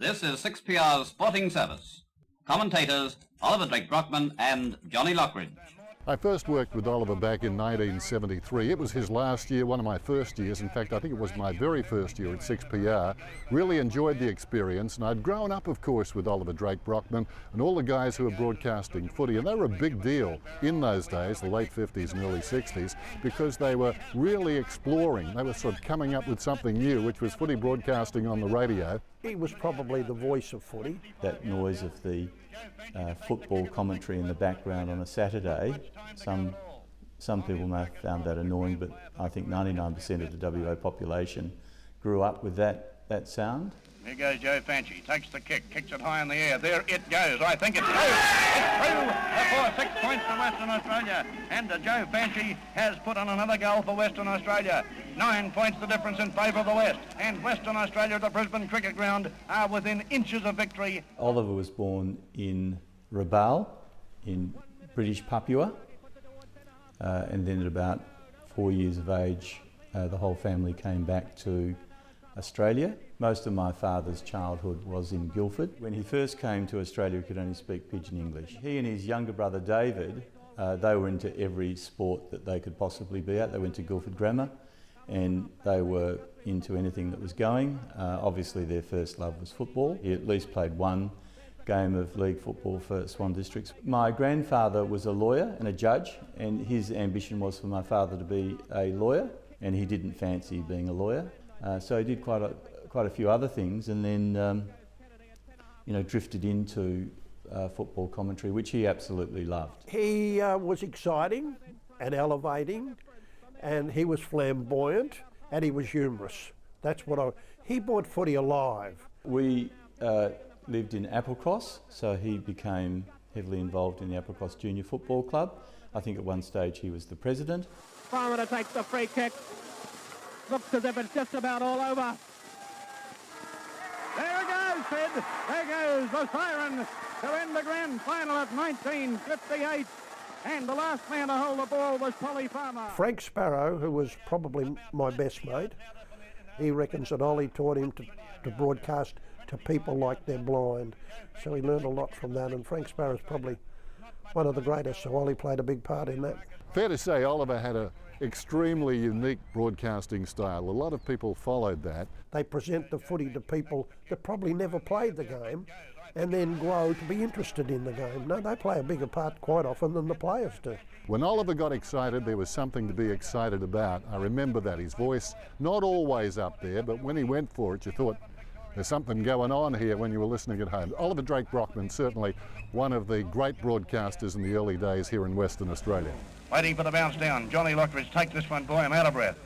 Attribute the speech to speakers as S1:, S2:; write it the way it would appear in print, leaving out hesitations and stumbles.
S1: This is 6PR's Sporting Service. Commentators Oliver Drake-Brockman and Johnny Lockridge.
S2: I first worked with Oliver back in 1973. It was his last year, one of my first years. In fact, I think it was my very first year at 6PR. Really enjoyed the experience, and I'd grown up, of course, with Oliver Drake-Brockman and all the guys who were broadcasting footy, and they were a big deal in those days, the late 50s and early 60s, because they were really exploring. They were sort of coming up with something new, which was footy broadcasting on the radio.
S3: He was probably the voice of footy.
S4: That noise of the football commentary in the background on a Saturday, some people may have found that annoying, but I think 99% of the WA population grew up with that sound.
S5: Here goes Joe Fanchi, takes the kick, kicks it high in the air. There it goes. I think it's through. It's through for 6 points to Western Australia. And Joe Fanchi has put on another goal for Western Australia. 9 points the difference in favour of the West. And Western Australia at the Brisbane Cricket Ground are within inches of victory.
S4: Oliver was born in Rabaul in British Papua. And then at about 4 years of age, the whole family came back to Australia. Most of my father's childhood was in Guildford. When he first came to Australia, he could only speak pidgin English. He and his younger brother David, they were into every sport that they could possibly be at. They went to Guildford Grammar and they were into anything that was going. Obviously their first love was football. He at least played one game of league football for Swan Districts. My grandfather was a lawyer and a judge, and his ambition was for my father to be a lawyer, and he didn't fancy being a lawyer. So he did quite a few other things, and then drifted into football commentary, which he absolutely loved.
S3: He was exciting and elevating, and he was flamboyant, and he was humorous. That's what he brought footy alive.
S4: We lived in Applecross, so he became heavily involved in the Applecross Junior Football Club. I think at one stage he was the president.
S6: Farmer to take the free kick. Looks as if it's just about all over. There it goes, Sid. There goes the siren to end the grand final at 1958. And the last man to hold the ball was Polly Farmer.
S3: Frank Sparrow, who was probably my best mate, he reckons that Ollie taught him to broadcast to people like they're blind. So he learned a lot from that, and Frank Sparrow's probably one of the greatest, so Ollie played a big part in that.
S2: Fair to say Oliver had an extremely unique broadcasting style. A lot of people followed that.
S3: They present the footy to people that probably never played the game and then grow to be interested in the game. No, they play a bigger part quite often than the players do.
S2: When Oliver got excited, there was something to be excited about. I remember that. His voice, not always up there, but when he went for it, you thought, there's something going on here when you were listening at home. Oliver Drake-Brockman, certainly one of the great broadcasters in the early days here in Western Australia.
S5: Waiting for the bounce down. Johnny Lockridge, take this one, boy, I'm out of breath.